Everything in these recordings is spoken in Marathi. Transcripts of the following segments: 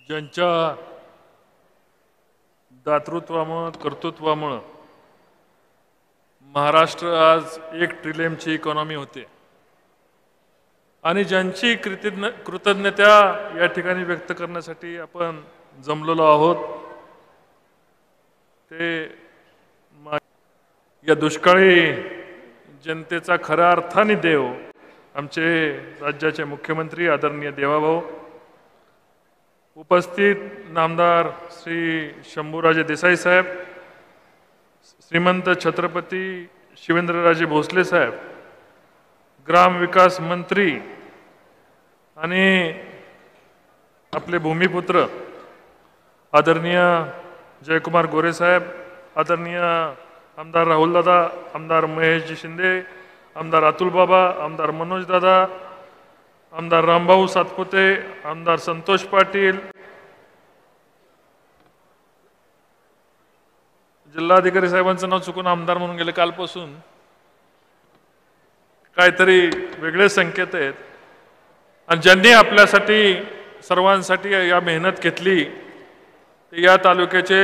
ज्यांच्या दातृत्वामुळे कर्तृत्वामुळे महाराष्ट्र आज 1 ट्रिलियनची इकॉनॉमी होते आणि ज्यांची कृतज्ञता या ठिकाणी व्यक्त करण्यासाठी आपण जमलेलो आहोत ते या दुष्काळी जनतेचा खऱ्या अर्थाने देव आमचे राज्याचे मुख्यमंत्री आदरणीय देवाभाऊ, उपस्थित नामदार श्री शंभूराजे देसाई साहेब, श्रीमंत छत्रपती शिवेंद्रराजे भोसले साहेब, ग्राम विकास मंत्री आणि आपले भूमिपुत्र आदरणीय जयकुमार गोरे साहेब, आदरणीय आमदार राहुल दादा, आमदार महेशजी शिंदे, आमदार अतुल बाबा, आमदार मनोज दादा, आमदार रामभाऊ सातपुते, आमदार संतोष पाटील, जिल्हाधिकारी साहेबांचं नाव चुकून आमदार म्हणून गेले कालपासून, काहीतरी वेगळे संकेत आहेत आणि ज्यांनी आपल्यासाठी सर्वांसाठी या मेहनत घेतली ते या तालुक्याचे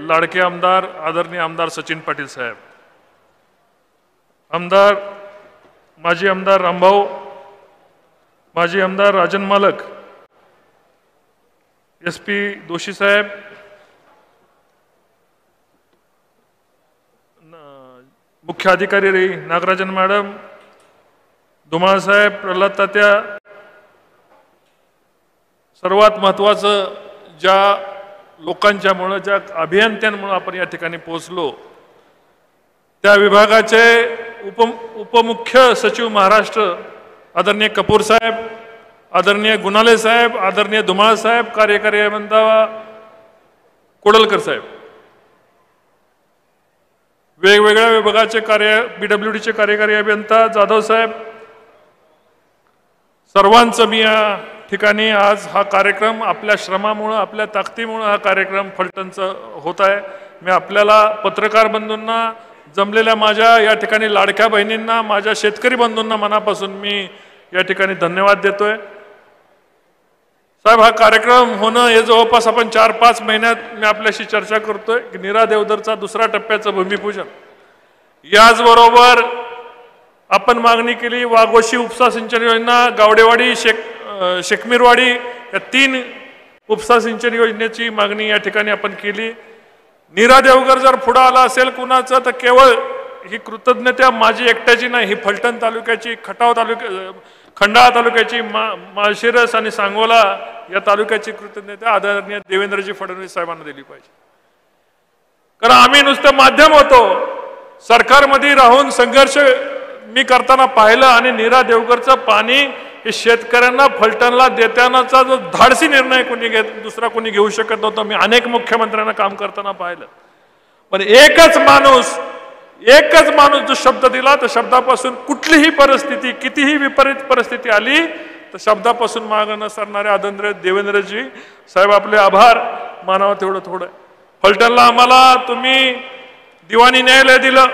लाडके आमदार आदरणीय आमदार सचिन पाटील साहेब, आमदार माजी आमदार रामभाऊ, माजी आमदार राजन मालक, SP दोशी साहेब, मुख्य अधिकारी नागराजन मॅडम, धुमाळ साहेब, प्रल्हाद तात्या, सर्वात महत्त्वाचं ज्या लोकांच्यामुळे ज्या अभियंत्यांमुळे आपण या ठिकाणी पोहोचलो त्या विभागाचे उपमुख्य सचिव महाराष्ट्र आदरणीय कपूर साहेब, आदरणीय गुणाले साहेब, आदरणीय धुमाळ साहेब, कार्यकारी अभियंता कोडलकर साहेब, वेगवेगळ्या विभागाचे BWDचे कार्यकारी अभियंता जाधव साहेब, सर्वांचं मी या ठिकाणी आज हा कार्यक्रम आपल्या श्रमामुळे आपल्या ताकदीमुळे हा कार्यक्रम फलटणचा होत आहे। मी आपल्याला पत्रकार बंधूंना, जमलेल्या माझ्या या ठिकाणी लाडक्या बहिणींना, माझ्या शेतकरी बंधूंना मनापासून मी या ठिकाणी धन्यवाद देतोय। साहेब, हा कार्यक्रम होणं हे जवळपास आपण 4-5 महिन्यात मी आपल्याशी चर्चा करतोय की नीरा देवधरचा 2रा टप्प्याचं भूमिपूजन, याचबरोबर आपण मागणी केली वाघोशी उपसा सिंचन योजना, गावडेवाडी, शेखमीरवाडी या 3 उपसा सिंचन योजनेची मागणी या ठिकाणी आपण केली। नीरा देवघर जर पुढे आला असेल कुणाचं तर केवळ ही कृतज्ञता माझी एकट्याची नाही, ही फलटण तालुक्याची, खंडाळा तालुक्याची, माळशिरस आणि सांगोला या तालुक्याची कृतज्ञता आदरणीय देवेंद्रजी फडणवीस साहेबांना दिली पाहिजे। कारण आम्ही नुसतं माध्यम होतो, सरकारमध्ये राहून संघर्ष मी करताना पाहिलं आणि नीरा देवघरचं पाणी हे शेतकऱ्यांना फलटणला देतानाचा जो धाडसी निर्णय दुसरा कोणी घेऊ शकत नव्हता। मी अनेक मुख्यमंत्र्यांना काम करताना पाहिलं, पण एकच माणूस जो शब्द दिला त्या शब्दापासून कुठलीही परिस्थिती, कितीही विपरीत परिस्थिती आली तर शब्दापासून मागे न सरणारे आदरणीय देवेंद्रजी साहेब, आपले आभार मानावं तेवढं थोडं। फलटणला आम्हाला तुम्ही दिवाणी न्यायालय दिलं,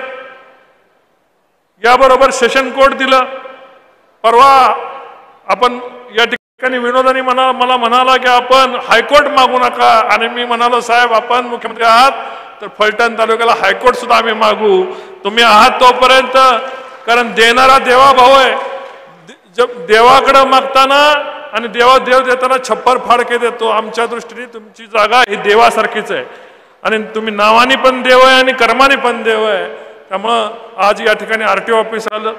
याबरोबर सेशन कोर्ट दिलं। परवा आपण या ठिकाणी विनोदानी मला म्हणाला की आपण हायकोर्ट मागू नका, आणि मी म्हणालो साहेब आपण मुख्यमंत्री आहात तर फलटण तालुक्याला हायकोर्ट सुद्धा आम्ही मागू, तुम्ही आहात तोपर्यंत, कारण देणारा देवाभाऊ आहे। देवाकडे मागताना आणि देव देताना छप्पर फाडके देतो। आमच्या दृष्टीने तुमची जागा ही देवासारखीच आहे आणि तुम्ही नावाने पण देव आहे आणि कर्माने पण देव आहे। त्यामुळं आज या ठिकाणी RTO ऑफिस आलं,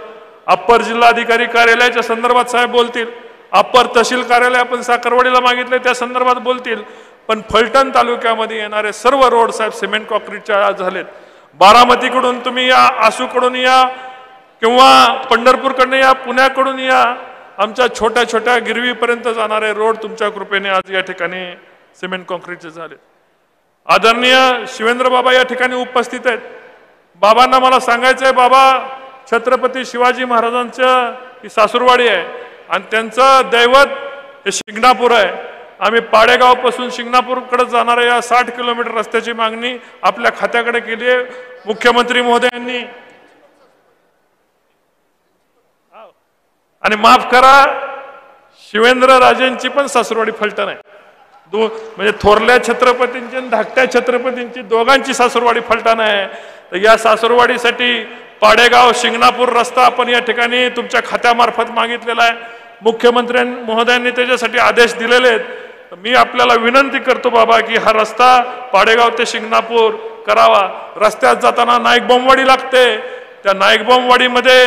अप्पर जिल्हाधिकारी कार्यालयाच्या संदर्भात साहेब बोलतील, अप्पर तहसील कार्यालय आपण साखरवाडीला मागितले त्या संदर्भात बोलतील, पण फलटण तालुक्यामध्ये येणारे सर्व रोड साहेब सिमेंट कॉन्क्रीटच्या झालेत। बारामतीकडून तुम्ही या, आसूकडून या किंवा पंढरपूरकडून या, पुण्याकडून या, आमच्या छोट्या छोट्या गिरवीपर्यंत जाणारे रोड तुमच्या कृपेने आज या ठिकाणी सिमेंट कॉन्क्रीटचे झालेत। आदरणीय शिवेंद्र बाबा या ठिकाणी उपस्थित आहेत। बाबांना मला सांगायचं आहे, बाबा छत्रपती शिवाजी महाराजांचं ही सासूरवाडी आहे आणि त्यांचं दैवत हे शिंगणापूर आहे। आम्ही पाडेगावपासून शिंगणापूरकडे जाणाऱ्या या 60 किलोमीटर रस्त्याची मागणी आपल्या खात्याकडे केली आहे मुख्यमंत्री महोदयांनी। आणि माफ करा, शिवेंद्र राजेंची पण सासूरवाडी फलटण आहे, म्हणजे थोरल्या छत्रपतींची आणि धाकट्या छत्रपतींची दोघांची सासूरवाडी फलटण आहे. तर या सासूरवाडीसाठी पाडेगाव शिंगणापूर रस्ता आपण या ठिकाणी तुमच्या खात्यामार्फत मागितलेला आहे. मुख्यमंत्री महोदयांनी त्याच्यासाठी आदेश दिलेले आहेत. मी आपल्याला विनंती करतो बाबा की हा रस्ता पाडेगाव ते शिंगणापूर करावा. रस्त्यात जाताना नाईक बॉम्बवाडी लागते. त्या नाईक बॉम्बवाडीमध्ये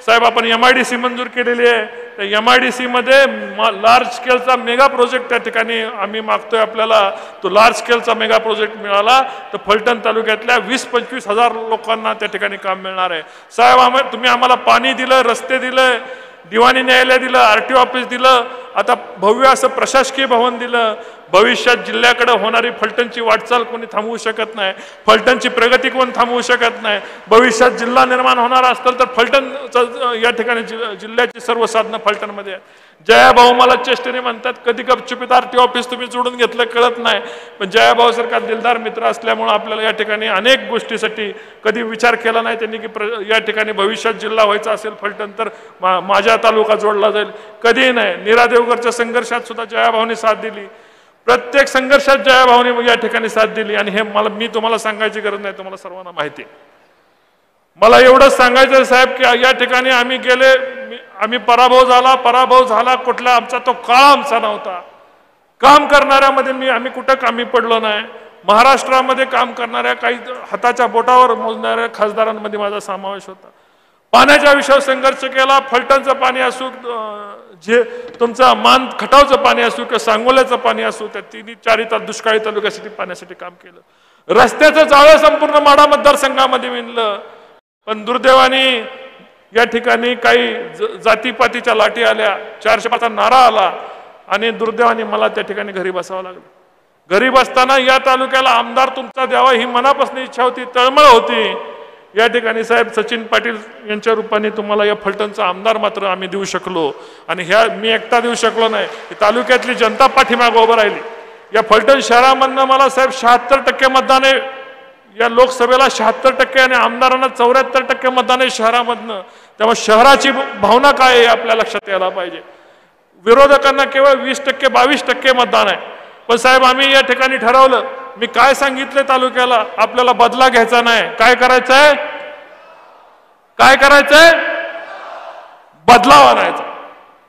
साहेब आपण MIDC मंजूर केलेली आहे. त्या MIDC मध्ये लार्ज स्केलचा मेगा प्रोजेक्ट त्या ठिकाणी आम्ही मागतोय. आपल्याला तो लार्ज स्केलचा मेगा प्रोजेक्ट मिळाला तर फलटण तालुक्यातल्या 20-25 हजार लोकांना त्या ठिकाणी काम मिळणार आहे. साहेब तुम्ही आम्हाला पाणी दिलं, रस्ते दिले, दिवाणी न्यायालय दिलं, RTO ऑफिस दिलं, आता भव्य असं प्रशासकीय भवन दिलं. भविष्यात जिल्ह्याकडे होणारी फलटणची वाटचाल कोणी थांबवू शकत नाही. फलटणची प्रगती कोण थांबवू शकत नाही. भविष्यात जिल्हा निर्माण होणार असेल तर फलटणचं या ठिकाणी जिल्ह्याची सर्व साधनं फलटणमध्ये आहेत. जयाभाऊ मला चेष्टेने म्हणतात कधी गपचुपीत RTO ऑफिस तुम्ही जोडून घेतलं कळत नाही. पण जयाभाऊ सारखा दिलदार मित्र असल्यामुळे आपल्याला या ठिकाणी अनेक गोष्टीसाठी कधी विचार केला नाही त्यांनी की या ठिकाणी भविष्यात जिल्हा व्हायचा असेल फलटण तर माझा तालुका जोडला जाईल. कधीही नाही. नीरा देवगरच्या संघर्षात सुद्धा जयाभाऊने साथ दिली. प्रत्येक संघर्षात जयाभाऊने या ठिकाणी साथ दिली. आणि हे मी तुम्हाला सांगायची गरज नाही, तुम्हाला सर्वांना माहिती आहे. मला एवढंच सांगायचं साहेब की या ठिकाणी आम्ही पराभव झाला कुठला आमचा तो काळ आमचा नव्हता. काम करणाऱ्यामध्ये आम्ही कुठं कामी पडलो नाही. महाराष्ट्रामध्ये काम करणाऱ्या काही हाताच्या बोटावर मोजणाऱ्या खासदारांमध्ये माझा समावेश होता. पाण्याच्या विषयावर संघर्ष केला. फलटणचं पाणी असू, जे तुमचं मान खटावचं पाणी असू किंवा सांगोल्याचं पाणी असू, त्या 3-4 दुष्काळी तालुक्यासाठी पाण्यासाठी काम केलं. रस्त्याचं जाळं संपूर्ण माढा मतदारसंघामध्ये विणलं. पण दुर्दैवाने या ठिकाणी काही जातीपातीच्या लाटी आल्या, 405चा नारा आला आणि दुर्दैवाने मला त्या ठिकाणी घरी बसावं लागलं. घरी बसताना या तालुक्याला आमदार तुमचा द्यावा ही मनापासून इच्छा होती, तळमळ होती. या ठिकाणी साहेब सचिन पाटील यांच्या रूपाने तुम्हाला या फलटणचा आमदार मात्र आम्ही देऊ शकलो. आणि मी एकटा देऊ शकलो नाही, तालुक्यातली जनता पाठीमागे उभं राहिली. या फलटण शहरामधनं मला साहेब 76% मतदान आहे. या लोकसभेला 76% आणि आमदारांना 74% मतदान आहे शहरामधनं. त्यामुळे शहराची भावना काय आहे आपल्या लक्षात यायला पाहिजे. विरोधकांना केवळ 20% 22% मतदान आहे. पण साहेब आम्ही या ठिकाणी ठरवलं, मी काय सांगितलं तालुक्याला, आपल्याला बदला घ्यायचा नाही. काय करायचंय? बदलाव आणायचा.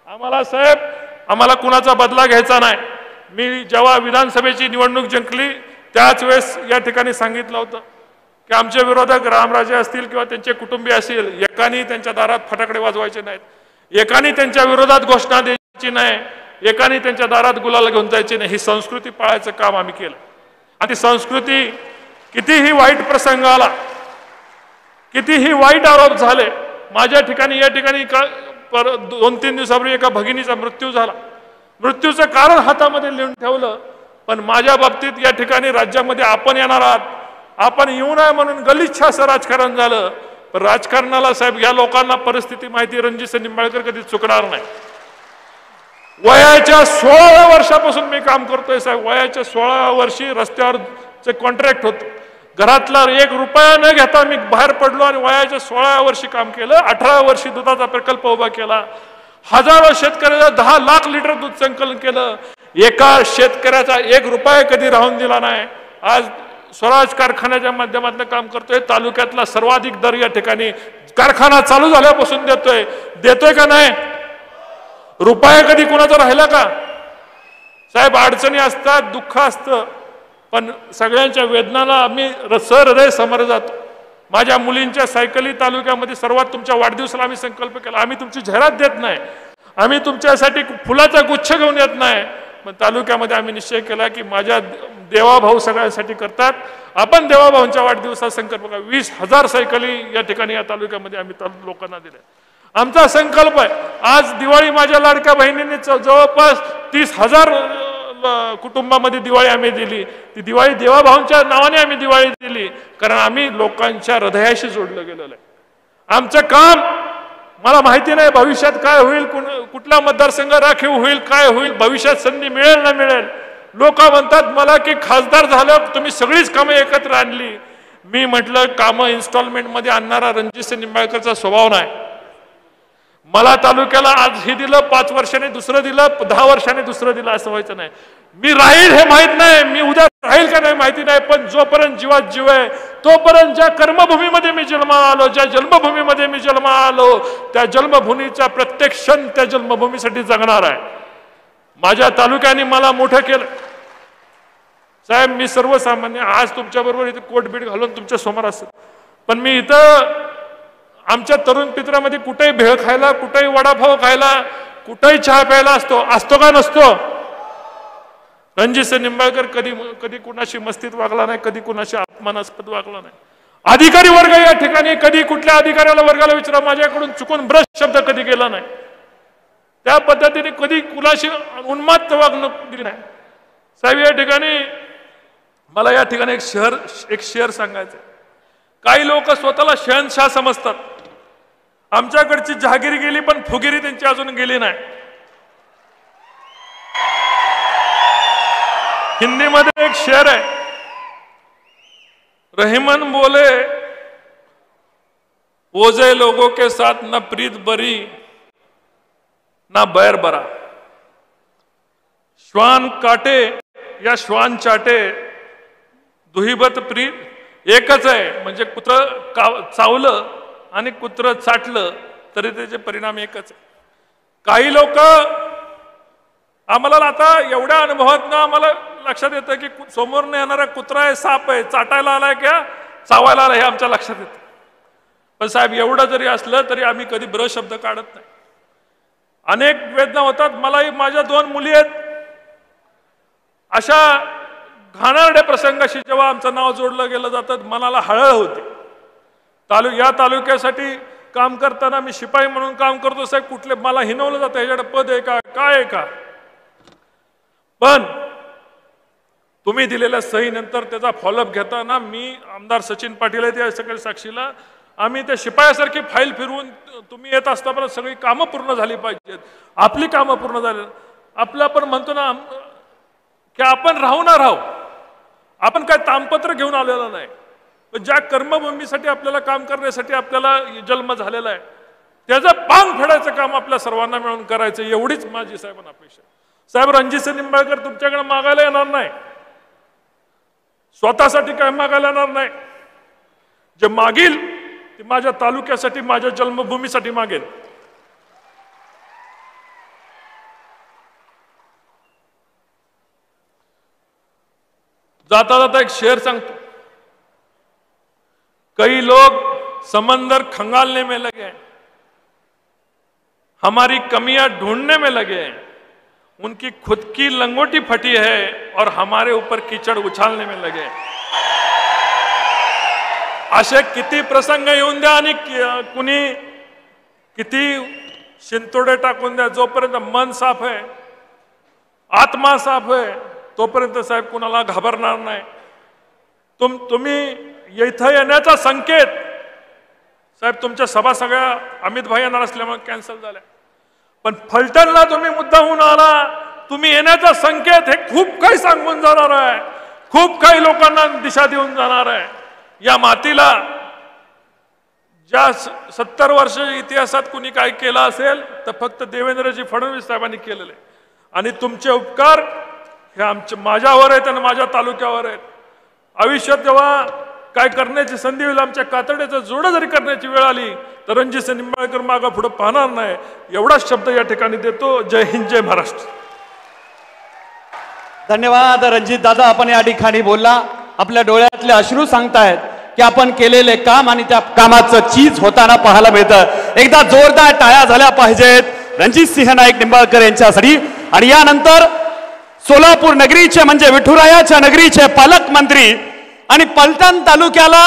आम्हाला साहेब कुणाचा बदला घ्यायचा नाही. मी जेव्हा विधानसभेची निवडणूक जिंकली त्याच वेळेस या ठिकाणी सांगितलं होतं की आमचे विरोधक रामराजे असतील किंवा त्यांचे कुटुंबीय असतील, एकाने त्यांच्या दारात फटाकडे वाजवायचे नाहीत, एकाने त्यांच्या विरोधात घोषणा द्यायची नाही, एकाने त्यांच्या दारात गुलाल घेऊन जायचे नाही. ही संस्कृती पाळायचं काम आम्ही केलं. आणि ती संस्कृती कितीही वाईट प्रसंग आला, कितीही वाईट आरोप झाले, माझ्या ठिकाणी या ठिकाणी 2-3 दिवसापूर्वी एका भगिनीचा मृत्यू झाला. मृत्यूचं कारण हातामध्ये लिहून ठेवलं. पण माझ्या बाबतीत या ठिकाणी राज्यामध्ये आपण येणार आहात, आपण येऊ नये म्हणून गलिच्छ असं राजकारण झालं. पण राजकारणाला साहेब या लोकांना परिस्थिती माहिती, रणजित निंबाळकर कधी चुकणार नाही. वयाच्या 16 वर्षापासून मी काम करतोय साहेब. वयाच्या 16 वर्षी रस्त्यावरचे कॉन्ट्रॅक्ट होतं. घरातला 1 रुपया न घेता मी बाहेर पडलो आणि वयाच्या 16 वर्षी काम केलं. 18 वर्षी दुधाचा प्रकल्प उभा केला. हजारो शेतकऱ्याला 10 लाख लिटर दूध संकलन केलं. एका शेतकऱ्याचा 1 रुपया कधी राहून दिला नाही. आज स्वराज कारखान्याच्या माध्यमातून काम करतोय. तालुक्यातला सर्वाधिक दर या ठिकाणी कारखाना चालू झाल्यापासून देतोय का नाही? रुपया कधी कोणाचा राहिला का? साहेब अडचणी असतात, दुःख असतं, पण सगळ्यांच्या वेदनाला आम्ही सहृदय समोर जातो. माझ्या मुलींच्या सायकली तालुक्यामध्ये सर्वात तुमच्या वाढदिवसाला आम्ही संकल्प केला. आम्ही तुमची जाहिरात देत नाही, आम्ही तुमच्यासाठी फुलाचा गुच्छ घेऊन येत नाही, पण तालुक्यामध्ये आम्ही निश्चय केला की माझ्या देवाभाऊ सगळ्यांसाठी करतात. आपण देवाभाऊंच्या वाढदिवसाचा संकल्प करा. 20,000 सायकली या ठिकाणी या तालुक्यामध्ये आम्ही लोकांना दिल्या. आमचा संकल्प आहे. आज दिवाळी माझ्या लाडक्या बहिणींनी जवळपास 30,000 कुटुंबामध्ये दिवाळी आम्ही दिली. ती दिवाळी देवाभाऊंच्या नावाने आम्ही दिवाळी दिली, कारण आम्ही लोकांच्या हृदयाशी जोडलं गेलेलं आहे. आमचं काम, मला माहिती नाही भविष्यात काय होईल, कुठला मतदारसंघ राखीव होईल, काय होईल, भविष्यात संधी मिळेल ना मिळेल. लोक म्हणतात मला की खासदार झालं तुम्ही सगळीच कामं एकत्र आणली. मी म्हटलं कामं इन्स्टॉलमेंटमध्ये आणणारा रणजित निंबाळकरचा स्वभाव नाही. मला तालुक्याला आज हे दिलं, 5 वर्षांनी दुसरं दिलं, 10 वर्षांनी दुसरं दिलं, असं व्हायचं नाही. मी राहील हे माहित नाही, मी उद्या राहील का नाही माहिती नाही, पण जोपर्यंत जीवात जीव आहे तोपर्यंत ज्या कर्मभूमीमध्ये मी जन्माला आलो, ज्या जन्मभूमीमध्ये मी जन्माला आलो, त्या जन्मभूमीचा प्रत्येक क्षण त्या जन्मभूमीसाठी जगणार आहे. माझ्या तालुक्याने मला मोठं केलं. साहेब, मी सर्वसामान्य आज तुमच्याबरोबर इथे कोटबीट घालून तुमच्या समोर असत, पण मी इथं आमच्या तरुण पित्रामध्ये कुठेही भेळ खायला, कुठेही वडापाव खायला, कुठेही चहा प्यायला असतो का नसतो? रणजितसिंह निंबाळकर कधी कुणाशी मस्तीत वागला नाही, कधी कुणाशी अपमानास्पद वागला नाही. अधिकारी वर्ग या ठिकाणी कधी कुठल्या अधिकाऱ्याला वर्गाला विचारा, माझ्याकडून चुकून ब्रश शब्द कधी गेला नाही. त्या पद्धतीने कधी कुणाशी उन्माद वागणूक दिली नाही. साहेब, या ठिकाणी मला या ठिकाणी एक शेअर सांगायचं. काही लोक स्वतःला शहनशाह समजतात. आमच्याकडची जहागिरी गेली, पण फुगिरी त्यांची अजून गेली नाही. हिंदीमध्ये एक शेर आहे, रहीमन बोले, ओझे लोगों के साथ न प्रीत बरी ना बैर बरा. श्वान काटे या श्वान चाटे, दुहीबत प्रीत एकच आहे. म्हणजे कुत्र चावलं आणि कुत्र चाटलं तरी त्याचे परिणाम एकच आहे. काही लोक आम्हाला आता एवढ्या अनुभवात ना आम्हाला लक्षात येतं की समोर येणारा कुत्रा आहे, साप आहे, चाटायला आलाय किंवा चावायला आलाय हे आमच्या लक्षात येतं. पण साहेब, एवढं जरी असलं तरी आम्ही कधी ब्र शब्द काढत नाही. अनेक वेदना होतात. मलाही माझ्या 2 मुली आहेत. अशा घाणेरड्या प्रसंगाशी जेव्हा आमचं नाव जोडलं गेलं जातं, मनाला हळहळ होते. या तालुक्यासाठी काम करताना मी शिपाई म्हणून काम करतो साहेब. कुठले मला हिनवलं जातं, ह्याच्याकडे पद आहे का, काय आहे का, पण तुम्ही दिलेल्या सही नंतर त्याचा फॉलोअप घेताना मी आमदार सचिन पाटील आहेत या सगळ्या साक्षीला, आम्ही त्या शिपायासारखी फाईल फिरवून तुम्ही येत असताना सगळी कामं पूर्ण झाली पाहिजेत. आपली कामं पूर्ण झाली. आपलं आपण म्हणतो ना की आपण राहू ना राहू, आपण काय तामपत्र घेऊन आलेलं नाही, पण ज्या कर्मभूमीसाठी आपल्याला काम करण्यासाठी आपल्याला जन्म झालेला आहे त्याचं पांग फेडायचं काम आपल्या सर्वांना मिळून करायचं, एवढीच माझी साहेबांना अपेक्षा. साहेब, रणजितसिंह निंबाळकर तुमच्याकडे मागायला येणार नाही, स्वतःसाठी काय मागायला येणार नाही. जे मागील ते माझ्या तालुक्यासाठी, माझ्या जन्मभूमीसाठी मागेल. जाता जाता एक शेर सांगतो. कई लोग समंदर खंगालने में लगे हैं, हमारी कमियां ढूंढने में लगे हैं, उनकी खुद की लंगोटी फटी है और हमारे ऊपर कीचड़ उछालने में लगे हैं. असे किती प्रसंग येऊन द्या आणि कुणी किती शिंतोडे टाकून द्या, जोपर्यंत मन साफ आहे, आत्मा साफ आहे, तोपर्यंत साहेब कुणाला घाबरणार नाही. तुम्ही इथं येण्याचा संकेत साहेब, तुमच्या सभा सगळ्या अमित भाई येणार असल्यामुळे कॅन्सल झाल्या, पण फलटणला तुम्ही मुद्दामून आला, तुम्ही येण्याचा संकेत हे खूप काही सांगून जाणार आहे, खूप काही लोकांना दिशा देऊन जाणार आहे. या मातीला ज्या 70 वर्ष इतिहासात कुणी काय केलं असेल तर फक्त देवेंद्रजी फडणवीस साहेबांनी केलेले, आणि तुमचे उपकार हे माझ्यावर आहेत आणि माझ्या तालुक्यावर आहेत. आयुष्यात जेव्हा काय करण्याची संधी होईल, आमच्या कातड्याचं जोडं जरी करण्याची वेळ आली तर रणजितसिंह निंबाळकर मागं पुढे पाहणार नाही, एवढाच शब्द या ठिकाणी देतो. जय हिंद, जय महाराष्ट्र. धन्यवाद रणजित दादा, आपण या ठिकाणी बोलला. आपल्या डोळ्यातले अश्रू सांगतायत की आपण केलेले काम आणि त्या कामाचं चीज होताना पाहायला मिळतं. एकदा जोरदार टाळ्या झाल्या पाहिजेत रणजितसिंह नाईक निंबाळकर यांच्यासाठी. आणि यानंतर सोलापूर नगरीचे म्हणजे विठुरायाच्या नगरीचे पालकमंत्री आणि पलटण तालुक्याला